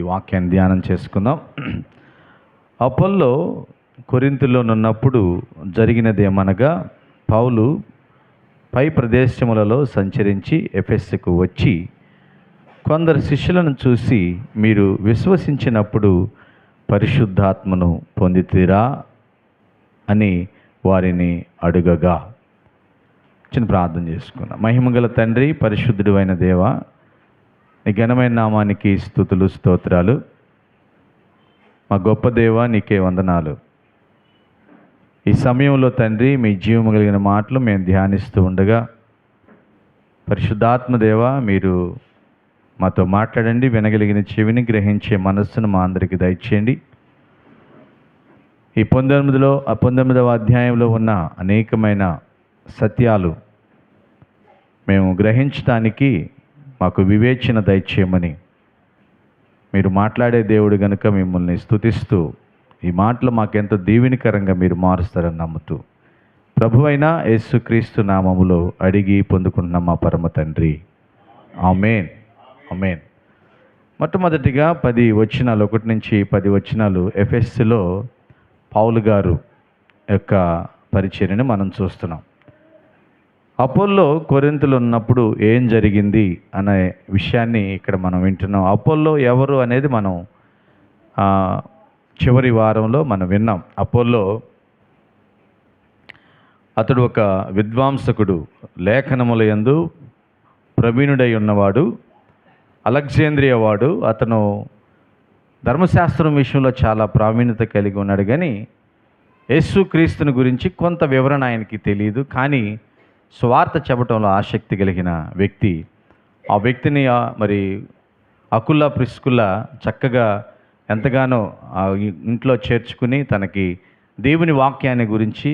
వాక్యాన్ని ధ్యానం చేసుకుందాం. అపోల్లో కొరింథీలోనున్నప్పుడు జరిగినదేమనగా, పౌలు పై ప్రదేశములలో సంచరించి ఎఫెసుకు వచ్చి కొందరు శిష్యులను చూసి, మీరు విశ్వసించినప్పుడు పరిశుద్ధాత్మను పొందితిరా అని వారిని అడుగగా. చిన్న ప్రార్థన చేసుకున్నాం. మహిమగల తండ్రి, పరిశుద్ధుడు అయిన దేవ, నీ ఘనమైన నామానికి స్తుతులు స్తోత్రాలు. మా గొప్ప దేవ, నీకే వందనాలు. ఈ సమయంలో తండ్రి, మీ జీవము కలిగిన మాటలు మేము ధ్యానిస్తూ ఉండగా, పరిశుద్ధాత్మ దేవ, మీరు మాతో మాట్లాడండి. వినగలిగిన చెవిని, గ్రహించే మనస్సును మా అందరికీ దయచేయండి. ఈ 19వ అధ్యాయంలో ఉన్న అనేకమైన సత్యాలు మేము గ్రహించడానికి మాకు వివేచన దయచేయమని, మీరు మాట్లాడే దేవుడు గనుక మిమ్మల్ని స్తుతిస్తూ, ఈ మాటలు మాకెంతో దీవెనకరంగా మీరు మారుస్తారని నమ్ముతూ, ప్రభువైన యేసుక్రీస్తు నామములో అడిగి పొందుకుంటున్న మా పరమ తండ్రి, ఆమేన్. ఆమేన్. మొట్టమొదటిగా 10 వచనాలు, 1 నుంచి 10 వచనాలు ఎఫెసులో పౌలు గారు యొక్క పరిచర్యను మనం చూస్తున్నాం. అపోల్లో కొరింథీలో ఉన్నప్పుడు ఏం జరిగింది అనే విషయాన్ని ఇక్కడ మనం వింటున్నాం. అపోల్లో ఎవరు అనేది మనం చివరి వారంలో మనం విన్నాం. అపోల్లో అతడు ఒక విద్వాంసకుడు, లేఖనముల యందు ప్రవీణుడై ఉన్నవాడు, అలెగ్జాంద్రియా వాడు. అతను ధర్మశాస్త్రం విషయంలో చాలా ప్రావీణ్యత కలిగి ఉన్నాడు, కానీ యేసుక్రీస్తుని గురించి కొంత వివరణ ఆయనకి తెలియదు. కానీ స్వార్థ చెప్పడంలో ఆసక్తి కలిగిన వ్యక్తి. ఆ వ్యక్తిని మరి అకుల్లా ప్రిస్కుల్లా చక్కగా ఎంతగానో ఇంట్లో చేర్చుకుని తనకి దేవుని వాక్యాన్ని గురించి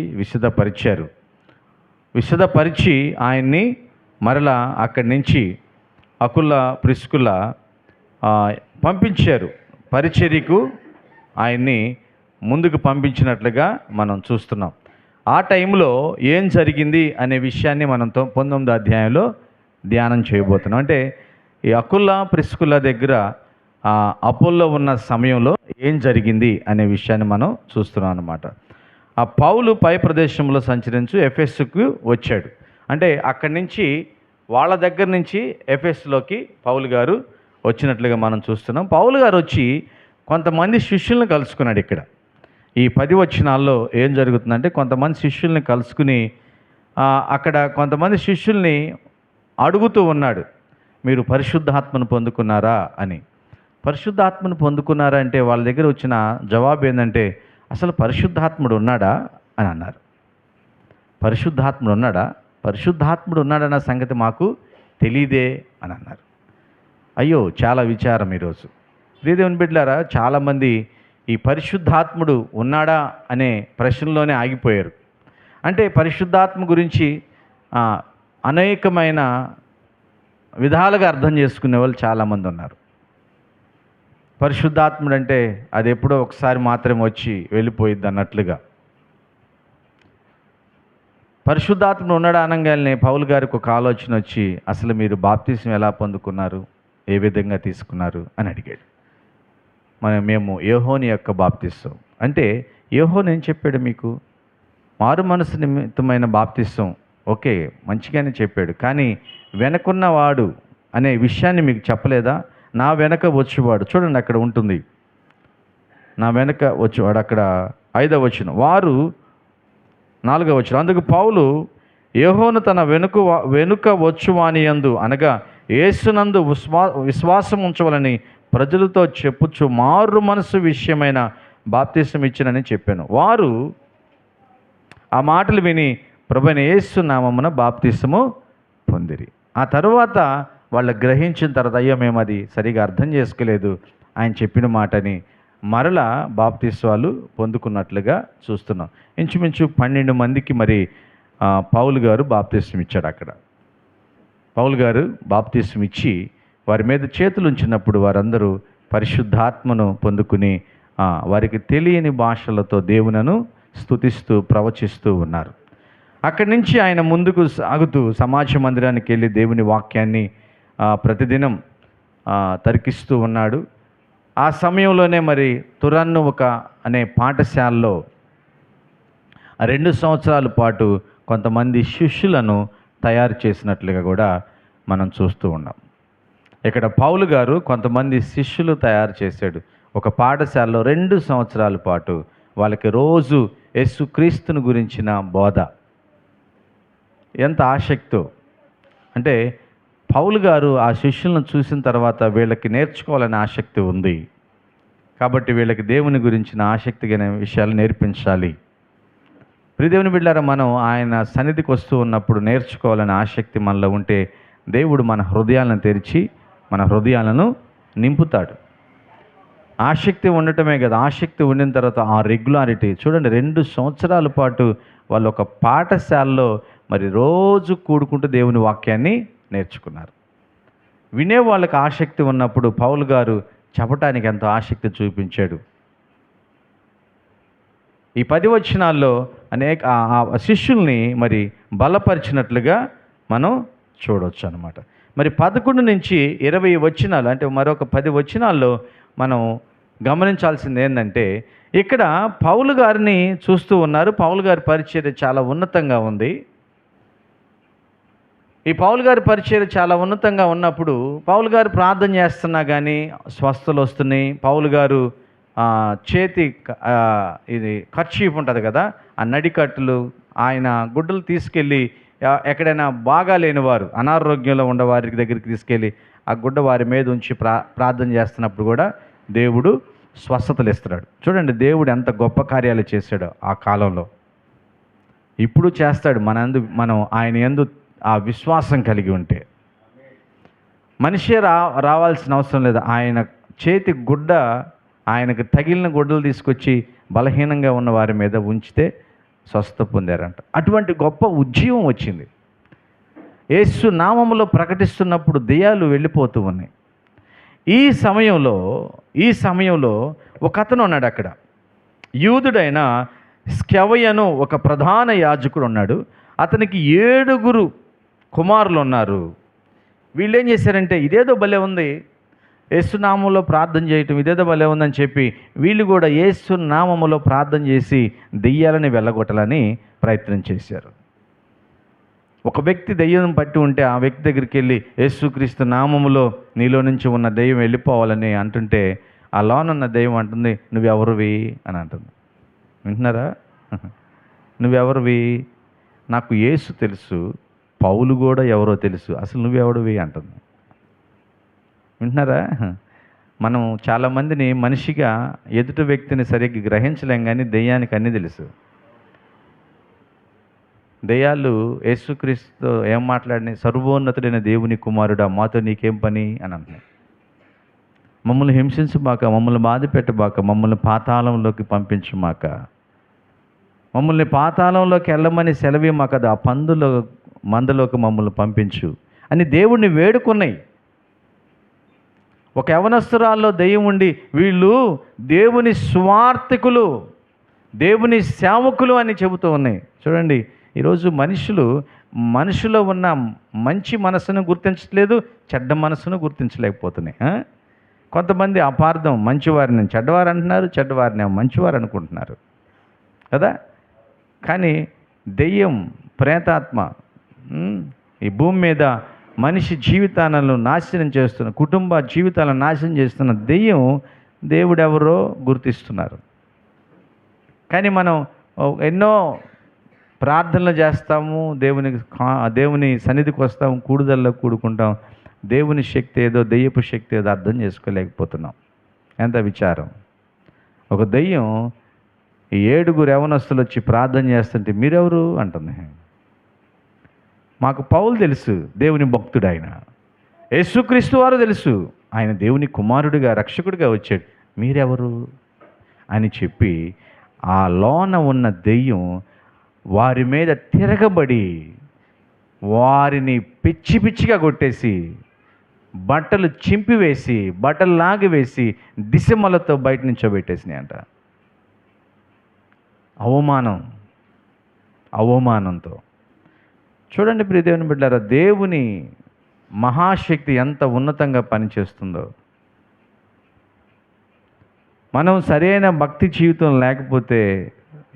విశదపరిచి ఆయన్ని మరలా అక్కడి నుంచి అకుల్లా ప్రిస్కుల్లా పంపించారు. పరిచర్యకు ఆయన్ని ముందుకు పంపించినట్లుగా మనం చూస్తున్నాం. ఆ టైంలో ఏం జరిగింది అనే విషయాన్ని మనం 19వ అధ్యాయంలో ధ్యానం చేయబోతున్నాం. అంటే ఈ అకుల్లా ప్రిస్కుల్లా దగ్గర అపోల్లో ఉన్న సమయంలో ఏం జరిగింది అనే విషయాన్ని మనం చూస్తున్నాం అన్నమాట. ఆ పౌలు పై ప్రదేశంలో సంచరించు ఎఫెసుకు వచ్చాడు. అంటే అక్కడి నుంచి, వాళ్ళ దగ్గర నుంచి ఎఫెసులోకి పౌలు గారు వచ్చినట్లుగా మనం చూస్తున్నాం. పౌలు గారు వచ్చి కొంతమంది శిష్యులను కలుసుకున్నాడు. ఇక్కడ ఈ 10 వచనాల్లో ఏం జరుగుతుందంటే, కొంతమంది శిష్యుల్ని కలుసుకుని అక్కడ కొంతమంది శిష్యుల్ని అడుగుతూ ఉన్నాడు, మీరు పరిశుద్ధాత్మను పొందుకున్నారా అని. పరిశుద్ధాత్మను పొందుకున్నారా అంటే వాళ్ళ దగ్గర వచ్చిన జవాబు ఏంటంటే, అసలు పరిశుద్ధాత్ముడు ఉన్నాడా అని అన్నారు. పరిశుద్ధాత్ముడు ఉన్నాడన్న సంగతి మాకు తెలీదే అని అన్నారు. అయ్యో, చాలా విచారం ఈరోజు. దేవుని బిడ్డలారా, చాలామంది ఈ పరిశుద్ధాత్ముడు ఉన్నాడా అనే ప్రశ్నలోనే ఆగిపోయారు. అంటే పరిశుద్ధాత్మ గురించి అనేకమైన విధాలుగా అర్థం చేసుకునే వాళ్ళు చాలామంది ఉన్నారు. పరిశుద్ధాత్ముడు అంటే అది ఎప్పుడో ఒకసారి మాత్రమే వచ్చి వెళ్ళిపోయిద్ది అన్నట్లుగా. పరిశుద్ధాత్ముడు ఉన్నాడా అనగానే పౌలు గారికి ఒక ఆలోచన వచ్చి, అసలు మీరు బాప్తిసం ఎలా పొందుకున్నారు, ఏ విధంగా తీసుకున్నారు అని అడిగాడు. మేము యోహోను యొక్క బాప్తిసం అంటే, యోహోను ఏం చెప్పాడు మీకు? మారు మనసు నిమిత్తమైన బాప్తిసం, ఓకే, మంచిగానే చెప్పాడు. కానీ వెనకున్నవాడు అనే విషయాన్ని మీకు చెప్పలేదా? నా వెనక వచ్చేవాడు, చూడండి అక్కడ ఉంటుంది, నా వెనక వచ్చేవాడు. అక్కడ 5వ వచనం, వారు 4వ వచనం, అందుకు పౌలు, యోహోను తన వెనుక వచ్చువాని యందు అనగా యేసునందు విశ్వాసం ఉంచవాలని ప్రజలతో చెప్పుచు మారు మనసు విషయమైన బాప్తిసం ఇచ్చినని చెప్పాను. వారు ఆ మాటలు విని ప్రభువైన యేసు నామమున బాప్తిసము పొందిరి. ఆ తర్వాత వాళ్ళు గ్రహించిన తర్వాత, అయ్యో మేము అది సరిగా అర్థం చేసుకోలేదు ఆయన చెప్పిన మాటని, మరలా బాప్తిస్వాలు పొందుకున్నట్లుగా చూస్తున్నాం. ఇంచుమించు 12 మందికి మరి పౌలు గారు బాప్తిసం ఇచ్చాడు. అక్కడ పౌలు గారు బాప్తిసం ఇచ్చి వారి మీద చేతులు ఉంచినప్పుడు వారందరూ పరిశుద్ధాత్మను పొందుకుని వారికి తెలియని భాషలతో దేవునను స్తుతిస్తూ ప్రవచిస్తూ ఉన్నారు. అక్కడి నుంచి ఆయన ముందుకు సాగుతూ సమాజ మందిరానికి వెళ్ళి దేవుని వాక్యాన్ని ప్రతిదినం తర్కిస్తూ ఉన్నాడు. ఆ సమయంలోనే మరి తురన్నువక అనే పాఠశాలలో 2 సంవత్సరాల పాటు కొంతమంది శిష్యులను తయారు చేసినట్లుగా కూడా మనం చూస్తూ ఉన్నాం. ఇక్కడ పౌలు గారు కొంతమంది శిష్యులు తయారు చేశాడు. ఒక పాఠశాలలో 2 సంవత్సరాల పాటు వాళ్ళకి రోజు యేసుక్రీస్తుని గురించిన బోధ. ఎంత ఆసక్తో అంటే పౌలు గారు ఆ శిష్యులను చూసిన తర్వాత వీళ్ళకి నేర్చుకోవాలనే ఆసక్తి ఉంది కాబట్టి వీళ్ళకి దేవుని గురించిన ఆసక్తి అనే విషయాలు నేర్పించాలి. ప్రియదేవుని బిడ్డలారా, మనం ఆయన సన్నిధికి వస్తూ ఉన్నప్పుడు నేర్చుకోవాలనే ఆసక్తి మనలో ఉంటే దేవుడు మన హృదయాలను తెరిచి మన హృదయాలను నింపుతాడు. ఆసక్తి ఉండటమే కదా, ఆసక్తి ఉండిన తర్వాత ఆ రెగ్యులారిటీ చూడండి. 2 సంవత్సరాల పాటు వాళ్ళు ఒక పాఠశాలలో మరి రోజు కూడుకుంటూ దేవుని వాక్యాన్ని నేర్చుకున్నారు. వినే వాళ్ళకి ఆసక్తి ఉన్నప్పుడు పౌలు గారు చెప్పటానికి ఎంతో ఆసక్తి చూపించాడు. ఈ 10 వచనాల్లో అనేక ఆ శిష్యుల్ని మరి బలపరిచినట్లుగా మనం చూడవచ్చు అన్నమాట. మరి 11 నుంచి 20 వచనాలు అంటే మరొక 10 వచనాల్లో మనం గమనించాల్సింది ఏంటంటే, ఇక్కడ పౌలు గారిని చూస్తూ ఉన్నారు. పౌలు గారి పరిచర్య చాలా ఉన్నతంగా ఉంది. ఈ పౌలు గారి పరిచర్య చాలా ఉన్నతంగా ఉన్నప్పుడు పౌలు గారు ప్రార్థన చేస్తున్నా కానీ స్వస్థలు వస్తున్నాయి. పౌలు గారు చేతి ఇది కర్చీఫ్ ఉంటుంది కదా, ఆ నడికట్టులు ఆయన గుడ్డలు తీసుకెళ్ళి ఎక్కడైనా బాగా లేనివారు, అనారోగ్యంలో ఉన్నవారి దగ్గరికి తీసుకెళ్ళి ఆ గుడ్డ వారి మీద ఉంచి ప్రార్థన చేస్తున్నప్పుడు కూడా దేవుడు స్వస్థతలు ఇస్తున్నాడు. చూడండి, దేవుడు ఎంత గొప్ప కార్యాలు చేశాడో ఆ కాలంలో. ఇప్పుడు చేస్తాడు మనం ఆయన యందు ఆ విశ్వాసం కలిగి ఉంటే. మనిషే రావాల్సిన అవసరం లేదు. ఆయన చేతి గుడ్డ, ఆయనకు తగిలిన గుడ్డలు తీసుకొచ్చి బలహీనంగా ఉన్న వారి మీద ఉంచితే స్వస్థత పొందారంట. అటువంటి గొప్ప ఉజ్జీవం వచ్చింది. యేసు నామములో ప్రకటిస్తున్నప్పుడు దెయ్యాలు వెళ్ళిపోతూ ఉన్నాయి. ఈ సమయంలో ఒక అతను ఉన్నాడు అక్కడ. యూదుడైన స్కెవయను ఒక ప్రధాన యాజకుడు ఉన్నాడు. అతనికి 7 కుమారులు ఉన్నారు. వీళ్ళు ఏం చేశారంటే, ఇదేదో భలే ఉంది, యేసునామములో ప్రార్థన చేయటం ఇదేదో భలే ఉందని చెప్పి వీళ్ళు కూడా యేసునామములో ప్రార్థన చేసి దెయ్యాలని వెళ్ళగొట్టాలని ప్రయత్నం చేశారు. ఒక వ్యక్తి దెయ్యం పట్టి ఉంటే ఆ వ్యక్తి దగ్గరికి వెళ్ళి యేసుక్రీస్తు నామములో నీలో నుంచి ఉన్న దెయ్యం వెళ్ళిపోవాలని అంటుంటే ఆ లోనున్న దెయ్యం అంటుంది, నువ్వెవరివి అని అంటుంది. వింటున్నారా? నువ్వెవరివి? నాకు యేసు తెలుసు, పౌలు కూడా ఎవరో తెలుసు, అసలు నువ్వెవడివి అంటుంది. వింటున్నారా? మనం చాలామందిని మనిషిగా ఎదుటి వ్యక్తిని సరిగ్గా గ్రహించలేం, కానీ దెయ్యానికి అన్నీ తెలుసు. దెయ్యాలు యేసుక్రీస్తు ఏం మాట్లాడినాయి? సర్వోన్నతుడైన దేవుని కుమారుడా, మాతో నీకేం పని అని అంటున్నాయి. మమ్మల్ని హింసించుమాక, మమ్మల్ని బాధ పెట్టబాక, మమ్మల్ని పాతాళంలోకి పంపించుమాక, మమ్మల్ని పాతాళంలోకి వెళ్ళమని సెలవి మాకు, అది ఆ మందలోకి మమ్మల్ని పంపించు అని దేవుణ్ణి వేడుకున్నాయి. ఒక యవనస్తురాల్లో దెయ్యం ఉండి వీళ్ళు దేవుని స్వార్థికులు, దేవుని సేవకులు అని చెబుతూ ఉన్నాయి. చూడండి, ఈరోజు మనుషులో ఉన్న మంచి మనసును గుర్తించట్లేదు, చెడ్డ మనసును గుర్తించలేకపోతున్నాయి. కొంతమంది అపార్థం, మంచివారిని చెడ్డవారు అంటున్నారు, చెడ్డవారిని మంచివారు అనుకుంటున్నారు కదా. కానీ దెయ్యం, ప్రేతాత్మ ఈ భూమి మీద మనిషి జీవితాలను నాశనం చేస్తున్న, కుటుంబ జీవితాలను నాశనం చేస్తున్న దెయ్యం దేవుడెవరో గుర్తిస్తున్నారు. కానీ మనం ఎన్నో ప్రార్థనలు చేస్తాము, దేవుని సన్నిధికి వస్తాము, కూడుదల్లో కూడుకుంటాం. దేవుని శక్తి ఏదో, దెయ్యపు శక్తి ఏదో అర్థం చేసుకోలేకపోతున్నాం. ఎంత విచారం. ఒక దెయ్యం ఈ 7 యవనస్తులు వచ్చి ప్రార్థన చేస్తుంటే మీరెవరు అంటుంది. మాకు పౌలు తెలుసు, దేవుని భక్తుడు ఆయన. యేసుక్రీస్తు వారు తెలుసు, ఆయన దేవుని కుమారుడిగా రక్షకుడిగా వచ్చాడు, మీరెవరు అని చెప్పి ఆ లోన ఉన్న దెయ్యం వారి మీద తిరగబడి వారిని పిచ్చి పిచ్చిగా కొట్టేసి, బట్టలు చింపివేసి, బట్టలు లాగివేసి దిశమలతో బయట నుంచోబెట్టేసినాయి అంట. అవమానంతో. చూడండి ప్రియ దేవుని బిడ్డలారా, దేవుని మహాశక్తి ఎంత ఉన్నతంగా పనిచేస్తుందో. మనం సరైన భక్తి జీవితం లేకపోతే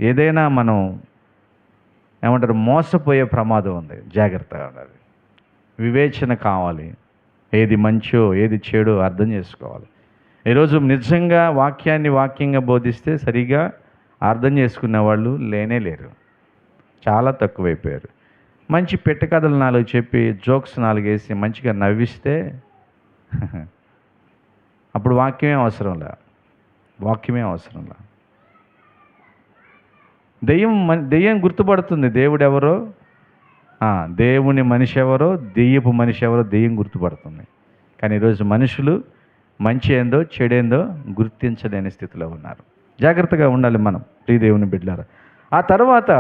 ఏదైనా మనం ఏమంటారు మోసపోయే ప్రమాదం ఉంది. జాగ్రత్తగా ఉండాలి. వివేచన కావాలి. ఏది మంచో ఏది చెడో అర్థం చేసుకోవాలి. ఈరోజు నిజంగా వాక్యంగా బోధిస్తే సరిగా అర్థం చేసుకునే వాళ్ళు లేనే లేరు. చాలా తక్కువైపోయారు. మంచి పెట్టకథలు 4 చెప్పి జోక్స్ 4 వేసి మంచిగా నవ్విస్తే అప్పుడు వాక్యమే అవసరంలా. దెయ్యం గుర్తుపడుతుంది దేవుడెవరో, దేవుని మనిషి ఎవరో, దెయ్యపు మనిషి ఎవరో దెయ్యం గుర్తుపడుతుంది. కానీ ఈరోజు మనుషులు మంచి ఏందో చెడేందో గుర్తించలేని స్థితిలో ఉన్నారు. జాగ్రత్తగా ఉండాలి మనం, ప్రియ దేవుని బిడ్డలారా. ఆ తర్వాత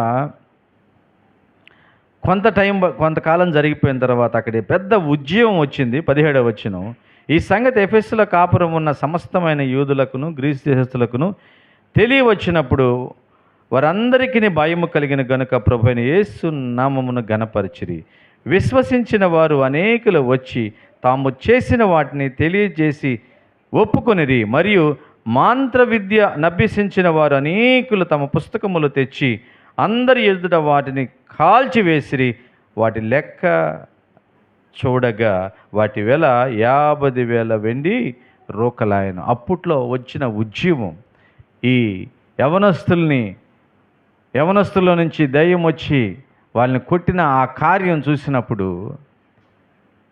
కొంతకాలం జరిగిపోయిన తర్వాత అక్కడ పెద్ద ఉద్యమం వచ్చింది. 17వ వచనం, ఈ సంగతి ఎఫెసులో కాపురం ఉన్న సమస్తమైన యూదులకును గ్రీసు దేశస్తులకును తెలియవచ్చినప్పుడు వారందరికీ భయము కలిగిన గనుక ప్రభువైన యేసు నామమును ఘనపరచిరి. విశ్వసించిన వారు అనేకులు వచ్చి తాము చేసిన వాటిని తెలియజేసి ఒప్పుకొనిరి. మరియు మంత్ర విద్య నభ్యసించిన వారు అనేకులు తమ పుస్తకములు తెచ్చి అందరి ఎదుట వాటిని కాల్చివేసిరి. వాటి లెక్క చూడగా వాటి వెల 50,000 వెండి రూకలాయను. అప్పట్లో వచ్చిన ఉద్యమం ఈ యవనస్తుల్లో నుంచి దయ్యం వచ్చి వాళ్ళని కొట్టిన ఆ కార్యం చూసినప్పుడు,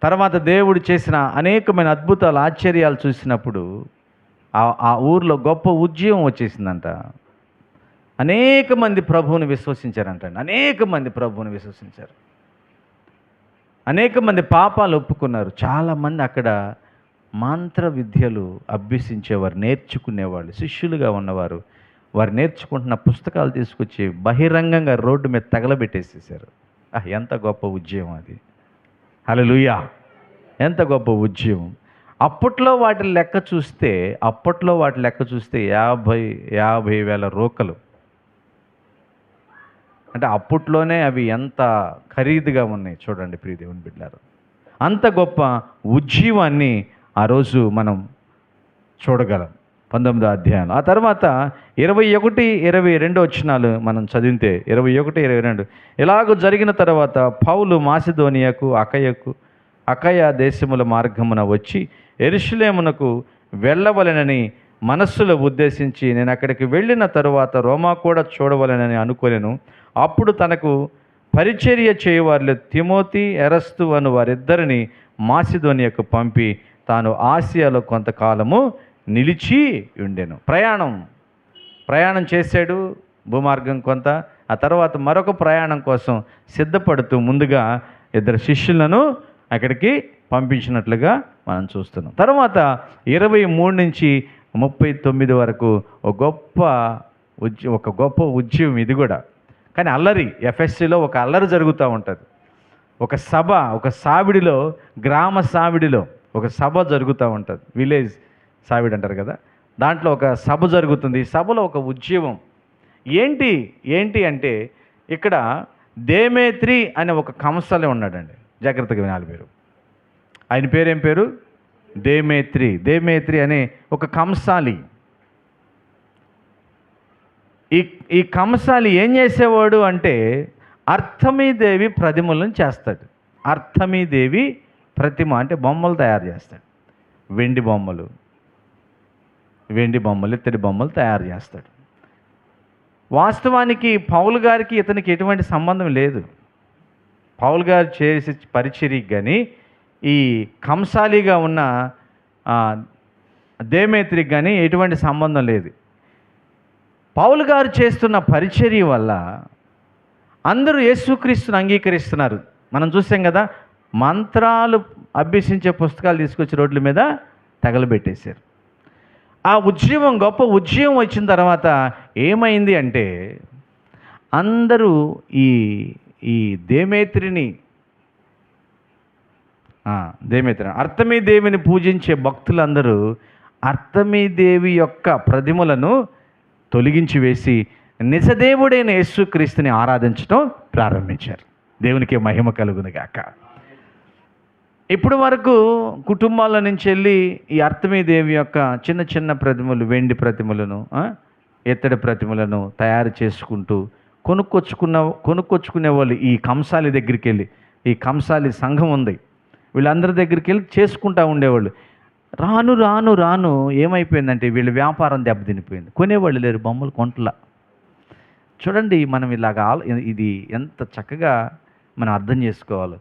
తర్వాత దేవుడు చేసిన అనేకమైన అద్భుతాలు ఆశ్చర్యాలు చూసినప్పుడు ఆ ఊర్లో గొప్ప ఉద్యమం వచ్చేసిందంట. అనేక మంది ప్రభువుని విశ్వసించారంటండి. అనేక మంది పాపాలు ఒప్పుకున్నారు. చాలామంది అక్కడ మంత్ర విద్యలు అభ్యసించేవారు, నేర్చుకునేవాళ్ళు, శిష్యులుగా ఉన్నవారు. వారు నేర్చుకుంటున్న పుస్తకాలు తీసుకొచ్చి బహిరంగంగా రోడ్డు మీద తగలబెట్టేసేసారు. ఎంత గొప్ప ఉద్యమం అది! హల్లెలూయా! ఎంత గొప్ప ఉద్యమం! అప్పట్లో వాటి లెక్క చూస్తే 50,000 రూకలు. అంటే అప్పట్లోనే అవి ఎంత ఖరీదుగా ఉన్నాయి చూడండి ప్రియ దేవుని బిడ్డలారా. అంత గొప్ప ఉజ్జీవాన్ని ఆ రోజు మనం చూడగలం 19వ అధ్యాయం. ఆ తర్వాత 21-22 వచనాలు మనం చదివితే 21-22, ఇలాగూ జరిగిన తర్వాత పౌలు మాసిదోనియాకు అకయ దేశముల మార్గమున వచ్చి యెరూషలేమునకు వెళ్ళవలెనని మనస్సులో ఉద్దేశించి, నేను అక్కడికి వెళ్ళిన తరువాత రోమా కూడా చూడవలెనని అనుకొనెను. అప్పుడు తనకు పరిచర్య చేయవారిలో తిమోతి, ఎరస్తు అను వారిద్దరిని మాసిదోనియాకు పంపి తాను ఆసియాలో కొంతకాలము నిలిచి ఉండెను. ప్రయాణం చేశాడు భూమార్గం కొంత. ఆ తర్వాత మరొక ప్రయాణం కోసం సిద్ధపడుతూ ముందుగా 2 శిష్యులను అక్కడికి పంపించినట్లుగా మనం చూస్తున్నాం. తర్వాత 23-39 వరకు ఒక గొప్ప ఉద్యమం ఇది కూడా. కానీ అల్లరి, ఎఫ్ఎస్సిలో ఒక అల్లరి జరుగుతూ ఉంటుంది. ఒక సావిడిలో, గ్రామ సావిడిలో ఒక సభ జరుగుతూ ఉంటుంది. విలేజ్ సావిడి అంటారు కదా, దాంట్లో ఒక సభ జరుగుతుంది. ఈ సభలో ఒక ఉద్యమం ఏంటి అంటే ఇక్కడ దేమేత్రి అనే ఒక కంసాలి ఉన్నాడండి. జాగ్రత్తగా వినాలి మీరు. ఆయన పేరేం పేరు? దేమేత్రి అనే ఒక కంసాలి. ఈ కంసాలి ఏం చేసేవాడు అంటే అర్తమీదేవి ప్రతిమలను చేస్తాడు. అర్తమీదేవి ప్రతిమ అంటే బొమ్మలు తయారు చేస్తాడు. వెండి బొమ్మలు, ఇత్తడి బొమ్మలు తయారు చేస్తాడు. వాస్తవానికి పౌలు గారికి ఇతనికి ఎటువంటి సంబంధం లేదు. పౌలు గారు చేసే పరిచర్యకి కానీ ఈ కంసాలిగా ఉన్న దేమేత్రికి కానీ ఎటువంటి సంబంధం లేదు. పౌలు గారు చేస్తున్న పరిచర్య వల్ల అందరూ యేసుక్రీస్తుని అంగీకరిస్తున్నారు. మనం చూసాం కదా, మంత్రాలు అభ్యసించే పుస్తకాలు తీసుకొచ్చి రోడ్ల మీద తగలబెట్టేశారు. ఆ ఉద్యమం, గొప్ప ఉద్యమం వచ్చిన తర్వాత ఏమైంది అంటే అందరూ ఈ దేమేత్రిని అర్తమీదేవిని పూజించే భక్తులందరూ అర్తమీదేవి యొక్క ప్రతిమలను తొలగించి వేసి నిజదేవుడైన యేసుక్రీస్తుని ఆరాధించడం ప్రారంభించారు. దేవునికి మహిమ కలుగును గాక. ఇప్పటి వరకు కుటుంబాల నుంచి వెళ్ళి ఈ అర్తమీదేవి యొక్క చిన్న చిన్న ప్రతిమలు, వెండి ప్రతిమలను, ఇత్తడి ప్రతిమలను తయారు చేసుకుంటూ కొనుక్కొచ్చుకునే వాళ్ళు ఈ కంసాలి దగ్గరికి వెళ్ళి, ఈ కంసాలి సంఘం ఉంది, వీళ్ళందరి దగ్గరికి వెళ్ళి చేసుకుంటూ ఉండేవాళ్ళు. రాను రాను రాను ఏమైపోయిందంటే వీళ్ళ వ్యాపారం దెబ్బతినిపోయింది. కొనేవాళ్ళు లేరు, బొమ్మలు కొంటలా. చూడండి, మనం ఇది ఎంత చక్కగా మనం అర్థం చేసుకోవాలి.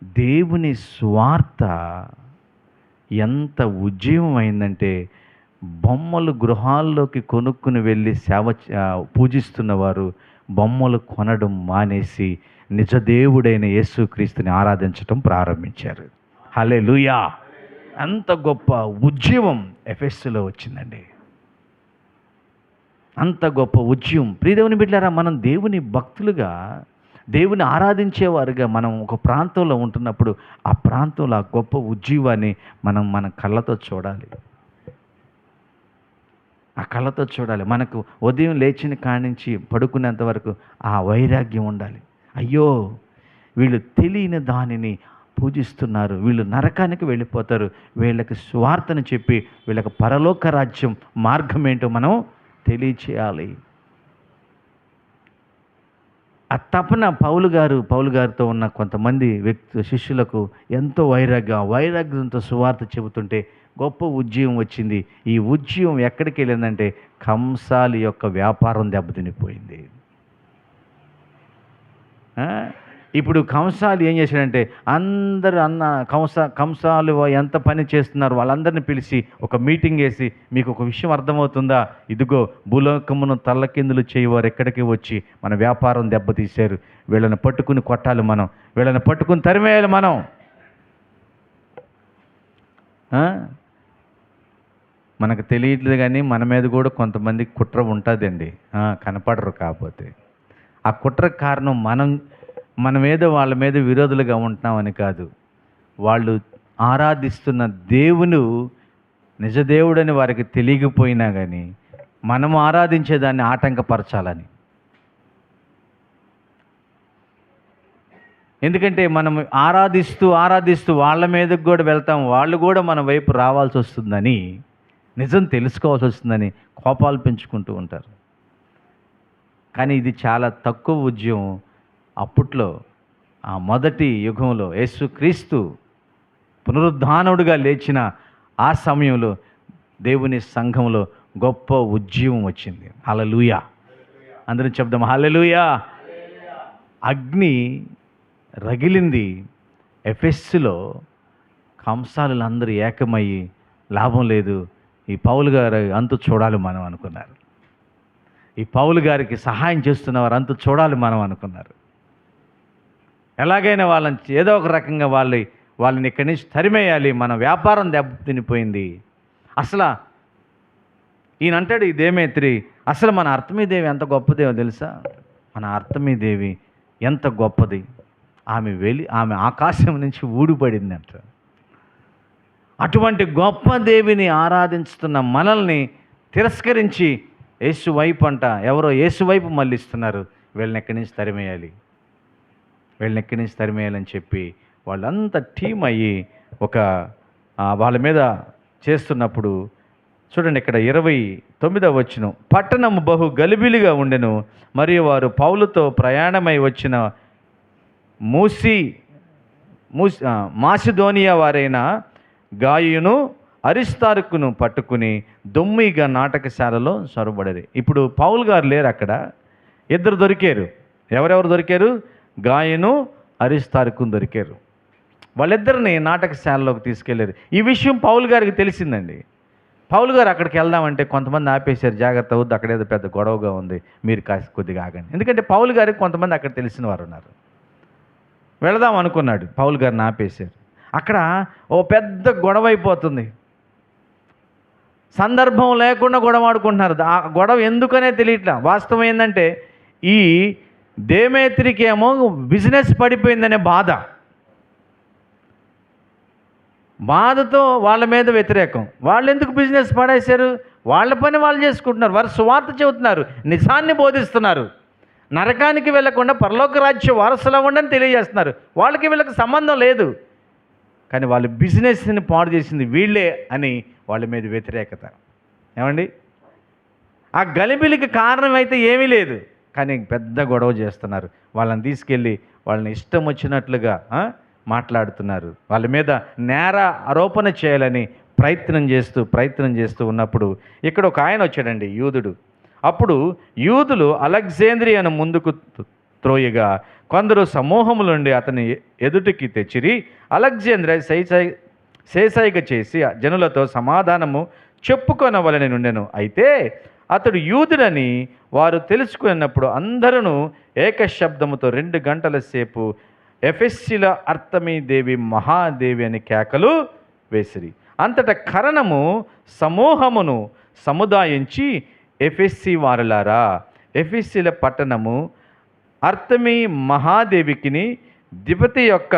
దేవుని స్వార్థ ఎంత ఉజ్జీవం అయిందంటే, బొమ్మలు గృహాల్లోకి కొనుక్కుని వెళ్ళి పూజిస్తున్నవారు బొమ్మలు కొనడం మానేసి నిజదేవుడైన యేసుక్రీస్తుని ఆరాధించటం ప్రారంభించారు. హల్లెలూయా! అంత గొప్ప ఉజ్జీవం ఎఫెస్సులో వచ్చిందండి. అంత గొప్ప ఉజ్జీవం. ప్రియదేవుని బిడ్డలారా, మనం దేవుని భక్తులుగా, దేవుని ఆరాధించేవారుగా మనం ఒక ప్రాంతంలో ఉంటున్నప్పుడు ఆ ప్రాంతంలో ఆ గొప్ప ఉజ్జీవాన్ని మనం మన కళ్ళతో చూడాలి. ఆ కళ్ళతో చూడాలి. మనకు ఉదయం లేచిన కాడి నుంచి పడుకునేంత వరకు ఆ వైరాగ్యం ఉండాలి. అయ్యో, వీళ్ళు తెలియని దానిని పూజిస్తున్నారు, వీళ్ళు నరకానికి వెళ్ళిపోతారు, వీళ్ళకి స్వార్థను చెప్పి వీళ్ళకి పరలోక రాజ్యం మార్గం ఏంటో మనం తెలియచేయాలి. ఆ తపన పౌలు గారితో ఉన్న కొంతమంది శిష్యులకు ఎంతో వైరాగ్యంతో సువార్త చెబుతుంటే గొప్ప ఉజ్జీవం వచ్చింది. ఈ ఉజ్జీవం ఎక్కడికి వెళ్ళిందంటే కంసాలి యొక్క వ్యాపారం దెబ్బతినిపోయింది. ఇప్పుడు కంసాలి ఏం చేశాడంటే, అందరూ కంసాలు ఎంత పని చేస్తున్నారు వాళ్ళందరినీ పిలిచి ఒక మీటింగ్ వేసి, మీకు ఒక విషయం అర్థమవుతుందా? ఇదిగో భూలోకమును తల్లకిందులు చేయవారు ఎక్కడికి వచ్చి మన వ్యాపారం దెబ్బతీశారు, వీళ్ళని పట్టుకుని కొట్టాలి, మనం వీళ్ళని పట్టుకుని తరిమేయాలి. మనం మనకు తెలియట్లేదు కానీ మన మీద కూడా కొంతమంది కుట్ర ఉంటుందండి. కనపడరు. కాకపోతే ఆ కుట్రకు కారణం మన మీద వాళ్ళ మీద విరోధులుగా ఉంటున్నామని కాదు, వాళ్ళు ఆరాధిస్తున్న దేవుడు నిజదేవుడని వారికి తెలియకపోయినా కానీ మనం ఆరాధించేదాన్ని ఆటంకపరచాలని. ఎందుకంటే మనం ఆరాధిస్తూ వాళ్ళ మీదకి కూడా వెళ్తాం, వాళ్ళు కూడా మన వైపు రావాల్సి వస్తుందని, నిజం తెలుసుకోవాల్సి వస్తుందని కోపాలు పెంచుకుంటూ ఉంటారు. కానీ ఇది చాలా తక్కువ ఉద్యమం. అప్పట్లో ఆ మొదటి యుగంలో యేసుక్రీస్తు పునరుద్ధానుడుగా లేచిన ఆ సమయంలో దేవుని సంఘంలో గొప్ప ఉజ్జీవం వచ్చింది. హల్లెలూయా! అందరం చెప్దాం హల్లెలూయా! అగ్ని రగిలింది ఎఫెస్సులో. కంసాలులందరూ ఏకమయ్యి లాభం లేదు, ఈ పౌలు గారు అంతు చూడాలి మనం అనుకున్నారు. ఈ పౌలు గారికి సహాయం చేస్తున్నవారు అంతు చూడాలి మనం అనుకున్నారు. ఎలాగైనా వాళ్ళని ఏదో ఒక రకంగా వాళ్ళని ఇక్కడి నుంచి తరిమేయాలి, మన వ్యాపారం దెబ్బతినిపోయింది. అసలు ఈయనంటాడు, ఈ దేమేత్రి, అసలు మన అర్తమీదేవి ఎంత గొప్పదేవో తెలుసా? మన అర్తమీదేవి ఎంత గొప్పది, ఆమె ఆకాశం నుంచి ఊడిపడింది అంట. అటువంటి గొప్ప దేవిని ఆరాధిస్తున్న మనల్ని తిరస్కరించి యేసు వైపు ఎవరో యేసు వైపు మళ్ళిస్తున్నారు. వీళ్ళని ఎక్కడి నుంచి తరిమేయాలని చెప్పి వాళ్ళంతా టీం అయ్యి వాళ్ళ మీద చేస్తున్నప్పుడు చూడండి, ఇక్కడ 29వ వచనం, పట్టణము బహు గలిబిలిగా ఉండెను, మరియు వారు పౌలుతో ప్రయాణమై వచ్చిన మాసిదోనియా వారైన గాయును అరిస్తార్కును పట్టుకుని దొమ్మిగా నాటకశాలలో సొరబడరు. ఇప్పుడు పౌలు గారు లేరు అక్కడ, ఇద్దరు దొరికారు. ఎవరెవరు దొరికారు? గాయును అరిస్తార్కును దొరికారు. వాళ్ళిద్దరిని నాటకశాలలోకి తీసుకెళ్లారు. ఈ విషయం పౌలు గారికి తెలిసిందండి. పౌలు గారు అక్కడికి వెళ్దామంటే కొంతమంది ఆపేశారు, జాగ్రత్త అవుద్దు, అక్కడేదో పెద్ద గొడవగా ఉంది, మీరు కొద్దిగా ఆగండి. ఎందుకంటే పౌలు గారికి కొంతమంది అక్కడ తెలిసిన వారు ఉన్నారు. వెళదాం అనుకున్నాడు, పౌలు గారిని ఆపేశారు. అక్కడ ఓ పెద్ద గొడవ అయిపోతుంది. సందర్భం లేకుండా గొడవ ఆడుకుంటున్నారు. ఆ గొడవ ఎందుకనే తెలియట్లా. వాస్తవం ఏంటంటే ఈ దేమేత్రికి ఏమో బిజినెస్ పడిపోయిందనే బాధతో వాళ్ళ మీద వ్యతిరేకం. వాళ్ళు ఎందుకు బిజినెస్ పడేశారు? వాళ్ళ పని వాళ్ళు చేసుకుంటున్నారు, వారు సువార్త చెబుతున్నారు, నిజాన్ని బోధిస్తున్నారు, నరకానికి వెళ్లకుండా పరలోక రాజ్య వారసులు అవ్వండి తెలియజేస్తున్నారు. వీళ్ళకి సంబంధం లేదు. కానీ వాళ్ళు బిజినెస్ని పాడు చేసింది వీళ్ళే అని వాళ్ళ మీద వ్యతిరేకత. ఏమండి, ఆ గలిబిలికి కారణమైతే ఏమీ లేదు, కానీ పెద్ద గొడవ చేస్తున్నారు. వాళ్ళని తీసుకెళ్ళి వాళ్ళని ఇష్టం వచ్చినట్లుగా మాట్లాడుతున్నారు. వాళ్ళ మీద నేర ఆరోపణ చేయాలని ప్రయత్నం చేస్తూ ఉన్నప్పుడు ఇక్కడ ఒక ఆయన వచ్చాడండి, యూదుడు. అప్పుడు యూదులు అలెగ్జాంద్రియాను ముందుకు త్రోయగా కొందరు సమూహముల నుండి అతని ఎదుటికి తెచ్చిరి. అలెగ్జాంద్రియా శేషైగ చేసి జనులతో సమాధానము చెప్పుకొనవలని నుండెను. అయితే అతడు యూదుడని వారు తెలుసుకున్నప్పుడు అందరూ ఏకశబ్దముతో 2 గంటల సేపు ఎఫెస్సీల అర్తమీ దేవి మహాదేవి అని కేకలు వేసిరి. అంతటా కరణము సమూహమును సముదాయించి, ఎఫెస్సీ వారులారా, ఎఫెస్సీల పట్టణము అర్తమీ మహాదేవికిని దిపతి యొక్క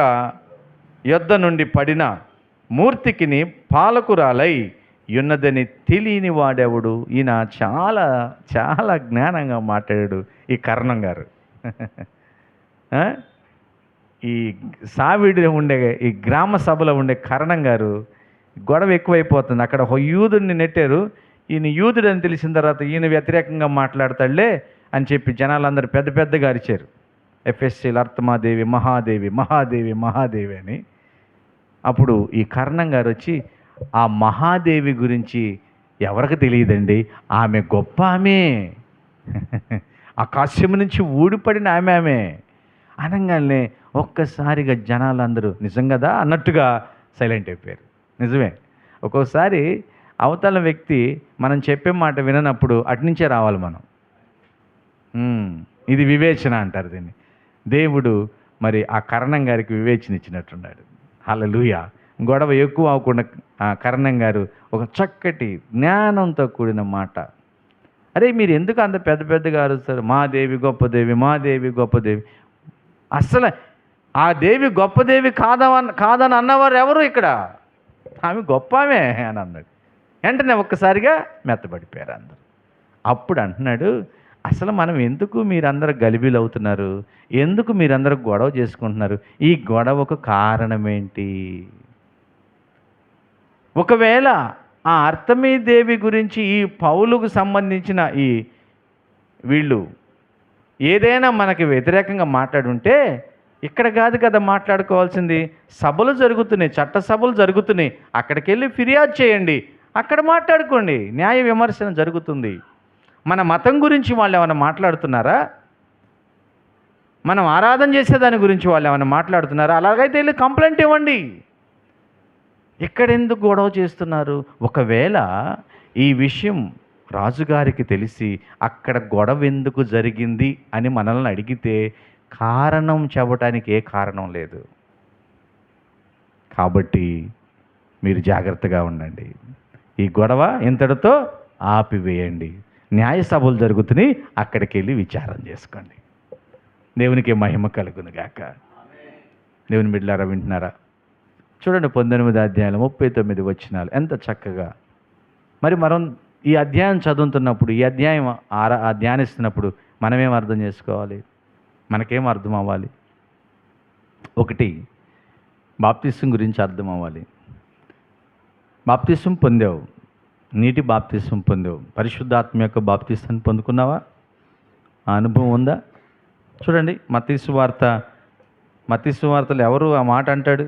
యొద్ద నుండి పడిన మూర్తికిని పాలకురాలై ఉన్నదని తెలియని వాడెవడు. ఈయన చాలా చాలా జ్ఞానంగా మాట్లాడాడు ఈ కర్ణం గారు. ఈ సావిడి ఉండే ఈ గ్రామ సభలో ఉండే కరణం గారు గొడవ ఎక్కువైపోతుంది. అక్కడ ఒక యూదుడిని నెట్టారు. ఈయన యూదుడు అని తెలిసిన తర్వాత ఈయన వ్యతిరేకంగా మాట్లాడతాడులే అని చెప్పి జనాలందరూ పెద్ద పెద్దగా అరిచారు. ఎఫెస్సీల అర్తమాదేవి మహాదేవి మహాదేవి మహాదేవి అని. అప్పుడు ఈ కర్ణం గారు వచ్చి, ఆ మహాదేవి గురించి ఎవరికి తెలియదండి, ఆమె గొప్ప ఆమె, ఆకాశం నుంచి ఊడిపడిన ఆమె అనగానే ఒక్కసారిగా జనాలందరూ నిజం కదా అన్నట్టుగా సైలెంట్ అయిపోయారు. నిజమే, ఒక్కోసారి అవతల వ్యక్తి మనం చెప్పే మాట విననప్పుడు అటునుంచే రావాలి మనం. ఇది వివేచన అంటారు దీన్ని. దేవుడు మరి ఆ కరణం గారికి వివేచన ఇచ్చినట్టున్నాడు. హల్లెలూయా. గొడవ ఎక్కువ అవ్వకుండా కరణం గారు ఒక చక్కటి జ్ఞానంతో కూడిన మాట, అరే మీరు ఎందుకు అంత పెద్ద పెద్దగా అరుస్తారు, మా దేవి గొప్పదేవి, మా దేవి గొప్పదేవి, అసలు ఆ దేవి గొప్పదేవి కాదని అన్నవారు ఎవరు ఇక్కడ, ఆమె గొప్పమే అని అన్నాడు. వెంటనే ఒక్కసారిగా మెత్తబడిపోయారు అందరు. అప్పుడు అంటున్నాడు, అసలు మనం ఎందుకు మీరందరూ గలిబిలు అవుతున్నారు, ఎందుకు మీరందరూ గొడవ చేసుకుంటున్నారు, ఈ గొడవకు కారణమేంటి? ఒకవేళ ఆ అర్తమీ దేవి గురించి ఈ పౌలుకు సంబంధించిన వీళ్ళు ఏదైనా మనకి వ్యతిరేకంగా మాట్లాడుంటే ఇక్కడ కాదు కదా మాట్లాడుకోవాల్సింది, సభలు జరుగుతున్నాయి, చట్ట సభలు జరుగుతున్నాయి, అక్కడికి వెళ్ళి ఫిర్యాదు చేయండి, అక్కడ మాట్లాడుకోండి, న్యాయ విమర్శన జరుగుతుంది. మన మతం గురించి వాళ్ళు ఏమైనా మాట్లాడుతున్నారా, మనం ఆరాధన చేసేదాని గురించి వాళ్ళు ఏమైనా మాట్లాడుతున్నారా, అలాగైతే వెళ్ళి కంప్లైంట్ ఇవ్వండి. ఎక్కడెందుకు గొడవ చేస్తున్నారు? ఒకవేళ ఈ విషయం రాజుగారికి తెలిసి అక్కడ గొడవ ఎందుకు జరిగింది అని మనల్ని అడిగితే కారణం చెప్పడానికి ఏ కారణం లేదు. కాబట్టి మీరు జాగ్రత్తగా ఉండండి. ఈ గొడవ ఇంతటితో ఆపివేయండి. న్యాయ సభలు జరుగుతున్నాయి, అక్కడికి వెళ్ళి విచారం చేసుకోండి. దేవునికి మహిమ కలుగును గాక. దేవుని బిడ్డలారా, వింటున్నారా? చూడండి 19 అధ్యాయాలు 39 వచనాలు ఎంత చక్కగా. మరి మనం ఈ అధ్యాయం చదువుతున్నప్పుడు, ఈ అధ్యాయం ధ్యానిస్తున్నప్పుడు మనమేం అర్థం చేసుకోవాలి, మనకేం అర్థం అవ్వాలి? ఒకటి, బాప్తిసం గురించి అర్థం అవ్వాలి. బాప్తిసం పొందావు, నీటి బాప్తిసం పొందావు, పరిశుద్ధాత్మ యొక్క బాప్తిసాన్ని పొందుకున్నావా? ఆ అనుభవం ఉందా? చూడండి మత్తయి సువార్తలో ఎవరు ఆ మాట అంటాడు?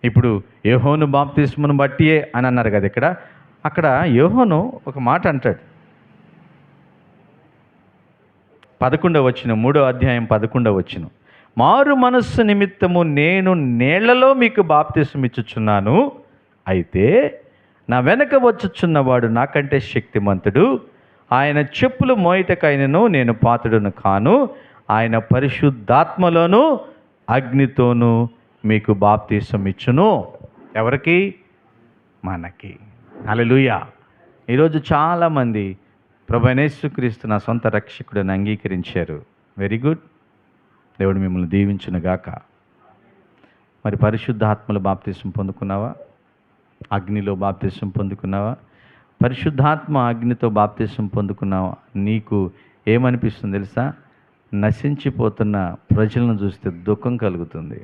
ఇప్పుడు యోహోను బాప్తిస్మను బట్టియే అని అన్నారు కదా ఇక్కడ. అక్కడ యోహోను ఒక మాట అంటాడు. 11వ వచనం, 3వ అధ్యాయం 11వ వచనం, మారు మనస్సు నిమిత్తము నేను నీళ్లలో మీకు బాప్తిసం ఇచ్చుచున్నాను, అయితే నా వెనక వచ్చుచున్నవాడు నాకంటే శక్తిమంతుడు, ఆయన చెప్పులు మోయటకైనను నేను పాత్రుడను కాను, ఆయన పరిశుద్ధాత్మలోను అగ్నితోనూ మీకు బాప్తిసం ఇచ్చును. ఎవరికి? మనకి. హల్లెలూయా. ఈరోజు చాలామంది ప్రభువైన యేసుక్రీస్తు నా సొంత రక్షకుడిని అంగీకరించారు. Very good. దేవుడు మిమ్మల్ని దీవించును గాక. మరి పరిశుద్ధాత్మల బాప్తిసం పొందుకున్నావా? అగ్నిలో బాప్తిసం పొందుకున్నావా? పరిశుద్ధాత్మ అగ్నితో బాప్తిసం పొందుకున్నావా? నీకు ఏమనిపిస్తుంది తెలుసా? నశించిపోతున్న ప్రజలను చూస్తే దుఃఖం కలుగుతుంది.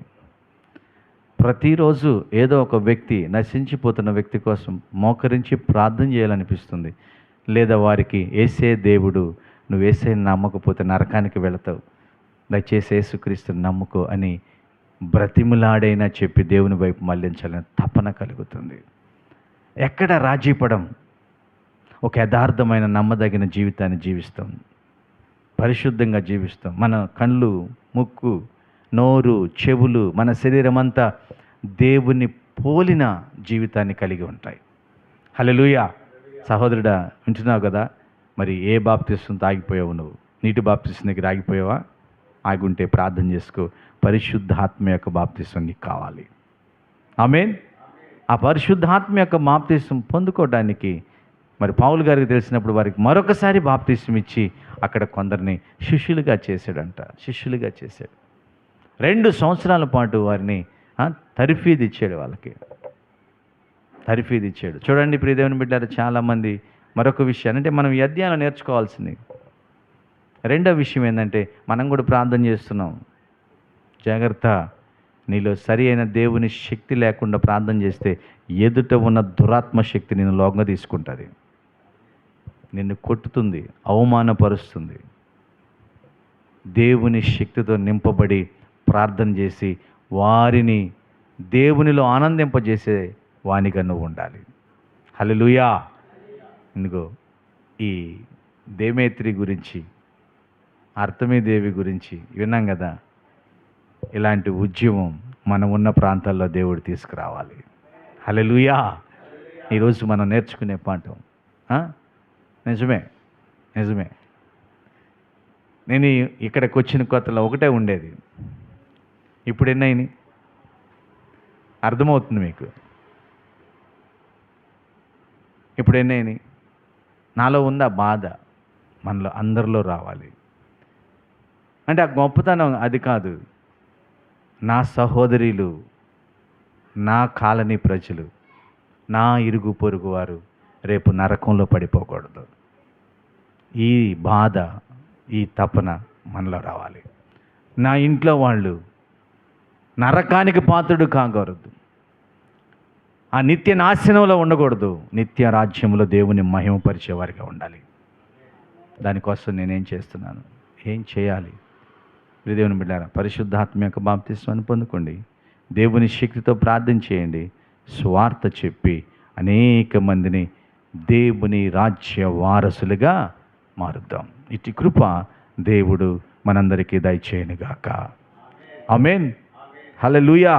ప్రతిరోజు ఏదో ఒక వ్యక్తి, నశించిపోతున్న వ్యక్తి కోసం మోకరించి ప్రార్థన చేయాలనిపిస్తుంది. లేదా వారికి యేసే దేవుడు, నువ్వు యేసేని నమ్మకపోతే నరకానికి వెళతావు, దయచేసి యేసుక్రీస్తుని నమ్ముకో అని బ్రతిములాడైనా చెప్పి దేవుని వైపు మళ్లించాలని తపన కలుగుతుంది. ఎక్కడ రాజీపడం, ఒక యథార్థమైన నమ్మదగిన జీవితాన్ని జీవిస్తాం, పరిశుద్ధంగా జీవిస్తాం. మన కళ్ళు, ముక్కు, నోరు, చెవులు, మన శరీరం అంతా దేవుని పోలిన జీవితాన్ని కలిగి ఉంటాయి. హల్లెలూయా. సహోదరుడా, వింటున్నావు కదా? మరి ఏ బాప్తిస్మంతో ఆగిపోయావు? నువ్వు నీటి బాప్తిస్మం దగ్గర ఆగిపోయావా? ఆగుంటే ప్రార్థన చేసుకో. పరిశుద్ధాత్మ యొక్క బాప్తిస్మం నీకు కావాలి. ఆమేన్. ఆ పరిశుద్ధాత్మ యొక్క బాప్తిస్మం పొందుకోవడానికి మరి పౌలు గారికి తెలిసినప్పుడు వారికి మరొకసారి బాప్తిస్మం ఇచ్చి అక్కడ కొందరిని శిష్యులుగా చేశాడంట. శిష్యులుగా చేశాడు. 2 సంవత్సరాల పాటు వారిని తర్ఫీదు ఇచ్చాడు. వాళ్ళకి తర్ఫీదు ఇచ్చాడు. చూడండి ప్రియ దేవుని బిడ్డలారా, చాలామంది మరొక విషయాన్ని, అంటే మనం ఈ అధ్యాయంలో నేర్చుకోవాల్సింది రెండో విషయం ఏంటంటే, మనం కూడా ప్రార్థన చేస్తున్నాం. జాగ్రత్త, నీలో సరి అయిన దేవుని శక్తి లేకుండా ప్రార్థన చేస్తే ఎదుట ఉన్న దురాత్మ శక్తి నిన్ను లోకంగా తీసుకుంటుంది, నిన్ను కొట్టుతుంది, అవమానపరుస్తుంది. దేవుని శక్తితో నింపబడి ప్రార్థన చేసి వారిని దేవునిలో ఆనందింపజేసే వానిగా నువ్వు ఉండాలి. హల్లెలూయా. ఇందుకో ఈ దేమేత్రి గురించి, అర్తమీదేవి గురించి విన్నాం కదా. ఇలాంటి ఉద్యమం మనం ఉన్న ప్రాంతాల్లో దేవుడు తీసుకురావాలి. హల్లెలూయా. ఈరోజు మనం నేర్చుకునే పాఠం నిజమే. నేను ఇక్కడికి వచ్చిన కొత్తలో ఒకటే ఉండేది, ఇప్పుడు ఎన్నైనాయి అర్థమవుతుంది మీకు? ఇప్పుడు ఎన్నైనాయి? నాలో ఉంది ఆ బాధ, మనలో అందరిలో రావాలి. అంటే ఆ గొప్పతనం అది కాదు. నా సహోదరులు, నా కాలనీ ప్రజలు, నా ఇరుగు పొరుగు వారు రేపు నరకంలో పడిపోకూడదు. ఈ బాధ, ఈ తపన మనలో రావాలి. నా ఇంట్లో వాళ్ళు నరకానికి పాత్రుడు కాకూడదు, ఆ నిత్య నాశనంలో ఉండకూడదు, నిత్య రాజ్యంలో దేవుని మహిమపరిచే వారిగా ఉండాలి. దానికోసం నేనేం చేస్తున్నాను, ఏం చేయాలి? దేవుని బిడ్డారా, పరిశుద్ధాత్మ యొక్క బాప్తిస్మాన్ని పొందుకోండి. దేవుని శక్తితో ప్రార్థన చేయండి. స్వార్థ చెప్పి అనేక మందిని దేవుని రాజ్య వారసులుగా మారుద్దాం. ఇటు కృప దేవుడు మనందరికీ దయచేయనుగాక. ఆమేన్. హల్లెలూయా.